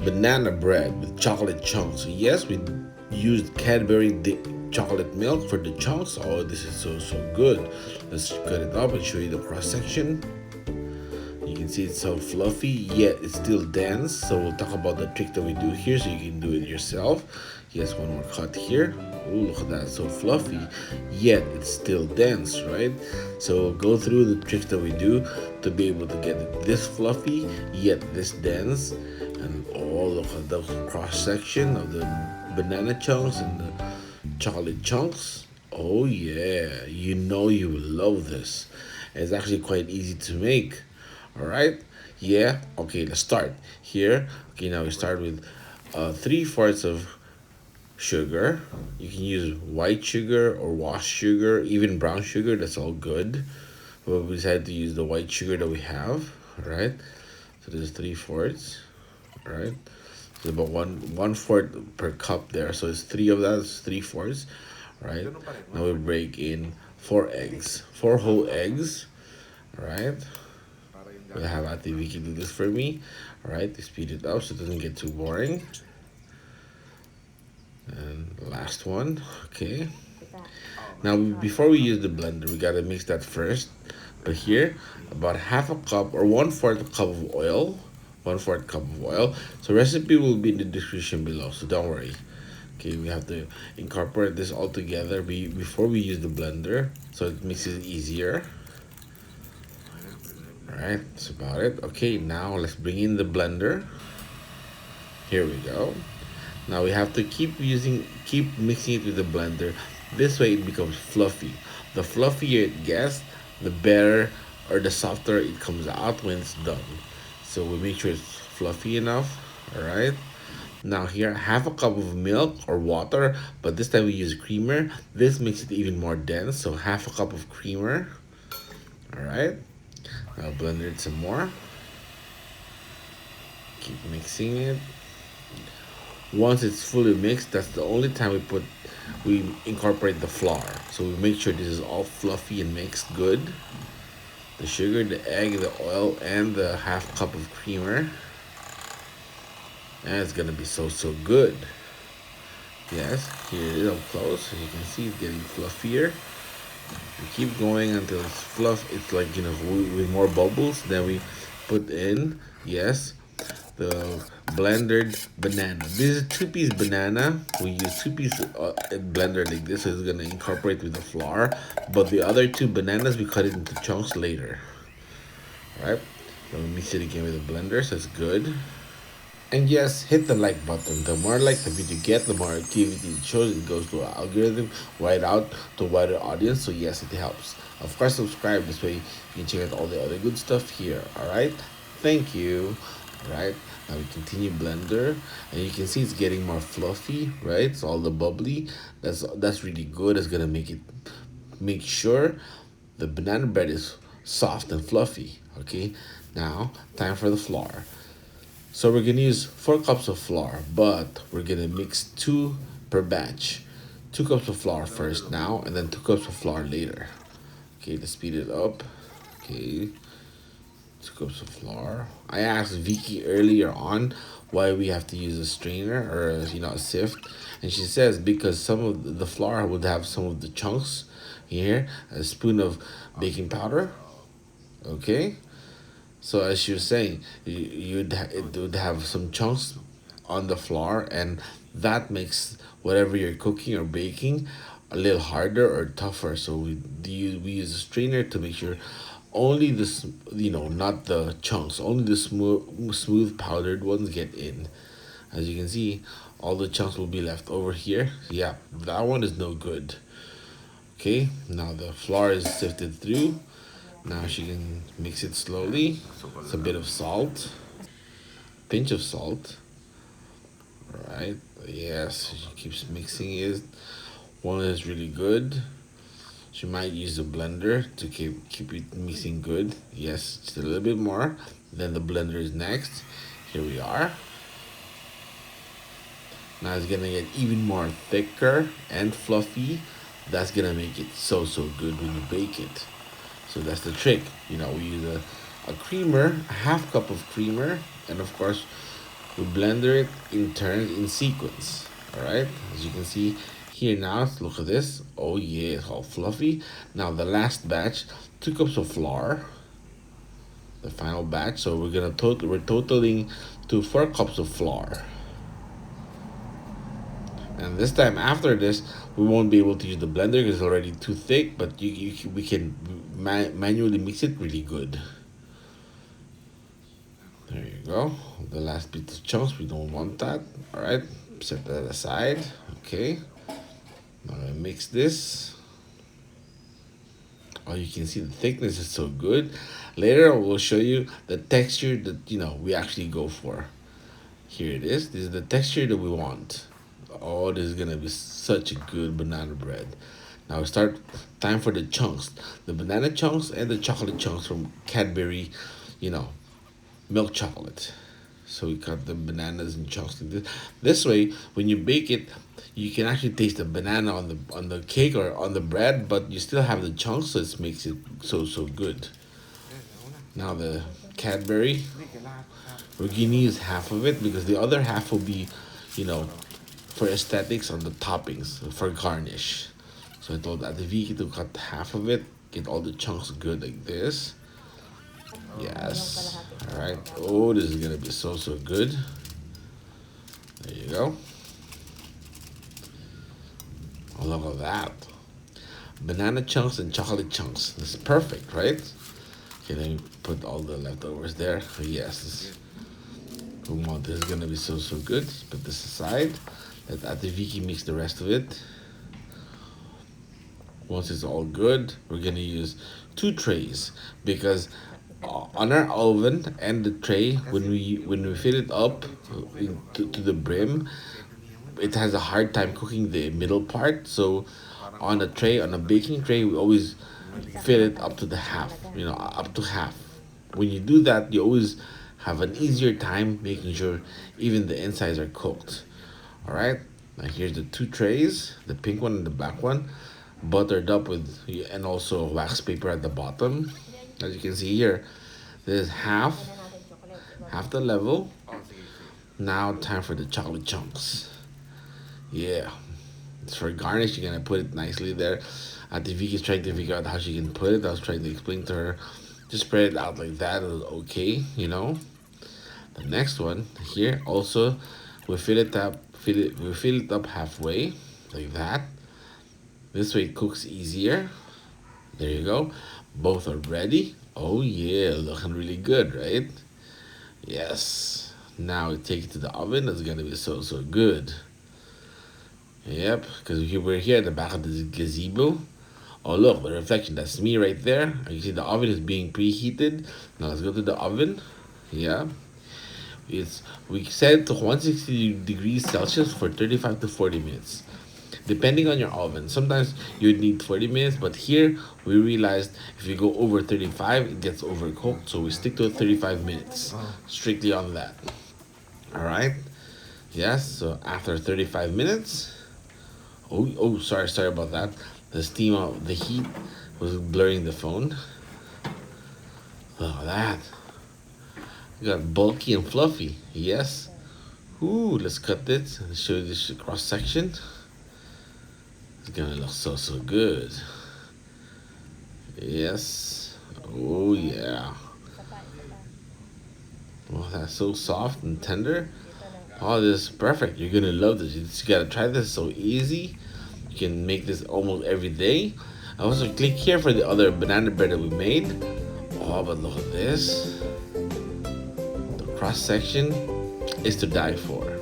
banana bread with chocolate chunks. Yes, we used Cadbury chocolate milk for the chunks. Oh, this is so good. Let's cut it up and show you the cross section. You can see it's so fluffy, yet it's still dense. So we'll talk about the trick that we do here so you can do it yourself. Yes, one more cut here. Oh, look at that, so fluffy, yet it's still dense, right? So we'll go through the tricks that we do to be able to get it this fluffy, yet this dense. And oh, look at the cross section of the banana chunks and the chocolate chunks. Oh yeah, you know you will love this. It's actually quite easy to make. All right, yeah, okay, let's start here. Okay, now we start with 3/4 of sugar. You can use white sugar or washed sugar, even brown sugar, that's all good, but we decided to use the white sugar that we have. All right, so there's 3/4. All right, so about one fourth per cup there, so it's three of that, it's 3/4. Right, now we break in 4 eggs, 4 whole eggs. All right, we'll have Ate Vicky do this for me. All right, to speed it up so it doesn't get too boring. And the last one, okay. Now, before we use the blender, we gotta mix that first. But here, about half a cup or 1/4 cup of oil, 1/4 cup of oil. So recipe will be in the description below, so don't worry. Okay, we have to incorporate this all together before we use the blender, so it makes it easier. All right, that's about it. Okay, now let's bring in the blender. Here we go. Now we have to keep mixing it with the blender. This way it becomes fluffy. The fluffier it gets, the better or the softer it comes out when it's done. So we make sure it's fluffy enough. All right. Now here, half a cup of milk or water, but this time we use creamer. This makes it even more dense, so half a cup of creamer. All right. Now blend it some more. Keep mixing it. Once it's fully mixed, that's the only time we incorporate the flour. So we make sure this is all fluffy and mixed good. The sugar, the egg, the oil, and the half cup of creamer. And it's gonna be so good. Yes, here it is up close. As you can see, it's getting fluffier. We keep going until it's fluff. It's like, with more bubbles. Then we put in, yes, the blended banana. This is a 2-piece banana. We use 2-piece blender like this, so it's gonna incorporate with the flour. But the other 2 bananas, we cut it into chunks later. All right, then we mix it again with the blender, so it's good. And yes, hit the like button. The more like the video get, the more activity it shows. It goes to our algorithm right out to a wider audience. So yes, it helps. Of course, subscribe. This way you can check out all the other good stuff here. All right. Thank you. All right. Now we continue blender, and you can see it's getting more fluffy. Right. So all the bubbly. That's really good. It's gonna make sure the banana bread is soft and fluffy. Okay. Now time for the flour. So we're gonna use 4 cups of flour, but we're gonna mix 2 per batch. 2 cups of flour first now, and then 2 cups of flour later. Okay, let's speed it up. Okay, 2 cups of flour. I asked Vicky earlier on why we have to use a strainer or a sift, and she says because some of the flour would have some of the chunks here, a spoon of baking powder. Okay. So as she was saying, it would have some chunks on the flour, and that makes whatever you're cooking or baking a little harder or tougher. So we use a strainer to make sure only not the chunks, only the smooth powdered ones get in. As you can see, all the chunks will be left over here. Yeah, that one is no good. Okay, now the flour is sifted through. Now she can mix it slowly. It's a bit of salt, pinch of salt. All right. Yes, she keeps mixing it. One is really good. She might use a blender to keep it mixing good. Yes, just a little bit more. Then the blender is next. Here we are. Now it's gonna get even more thicker and fluffy. That's gonna make it so good when you bake it. So that's the trick. We use a creamer, a half cup of creamer, and of course We blender it in turns in sequence. All right, as you can see here now, look at this. Oh yeah, it's all fluffy. Now the last batch, 2 cups of flour. The final batch. So we're totaling to 4 cups of flour. And this time after this, we won't be able to use the blender because it's already too thick. But we can manually mix it really good. There you go. The last bit of chunks, we don't want that. All right, set that aside. Okay. Now I mix this. Oh, you can see the thickness is so good. Later, we'll show you the texture that we actually go for. Here it is. This is the texture that we want. Oh, this is gonna be such a good banana bread. Now start time for the chunks. The banana chunks and the chocolate chunks from Cadbury, milk chocolate. So we cut the bananas in chunks like this. This way, when you bake it, you can actually taste the banana on the cake or on the bread, but you still have the chunks, so it makes it so good. Now the Cadbury, we're gonna use half of it because the other half will be, for aesthetics on the toppings for garnish. So I told Adiviki to cut half of it, get all the chunks good like this. Yes. All right. Oh, this is gonna be so good. There you go. Oh, look at that. Banana chunks and chocolate chunks. This is perfect, right? Okay, let me put all the leftovers there. Oh, yes. This is gonna be so good. Put this aside. Let Adiviki mix the rest of it. Once it's all good, we're gonna use 2 trays because on our oven and the tray, when we fill it up to the brim, it has a hard time cooking the middle part. So on a baking tray, we always fill it up to the half, up to half. When you do that, you always have an easier time making sure even the insides are cooked. All right, now here's the 2 trays, the pink one and the black one, buttered up with, and also wax paper at the bottom. As you can see here, there's half the level. Now time for the chocolate chunks. Yeah, it's for garnish. You're gonna put it nicely there. Viki's trying to figure out how she can put it. I was trying to explain to her, just spread it out like that. It was okay. The next one here also, we fill it up. We fill it up halfway, like that. This way it cooks easier. There you go. Both are ready. Oh yeah, looking really good, right? Yes. Now we take it to the oven. That's gonna be so good. Yep, because we're here at the back of the gazebo. Oh look, the reflection. That's me right there. You see the oven is being preheated. Now let's go to the oven. Yeah. We set it to 160 degrees Celsius for 35 to 40 minutes. Depending on your oven. Sometimes you need 40 minutes, but here we realized if you go over 35, it gets overcooked. So we stick to 35 minutes, strictly on that. All right. Yes. So after 35 minutes, sorry about that. The steam of the heat was blurring the phone. Look at that. It got bulky and fluffy. Yes. Ooh, let's cut this and show you this cross section. It's gonna look so good. Yes. Oh yeah. Oh, that's so soft and tender. Oh, this is perfect. You're gonna love this. You just gotta try this. It's so easy. You can make this almost every day. I also click here for the other banana bread that we made. Oh, but look at this. The cross section is to die for.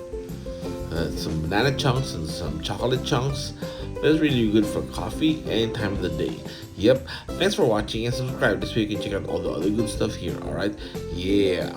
Some banana chunks and some chocolate chunks. That's really good for coffee any time of the day. Yep. Thanks for watching and subscribe. This way you can check out all the other good stuff here. Alright? Yeah.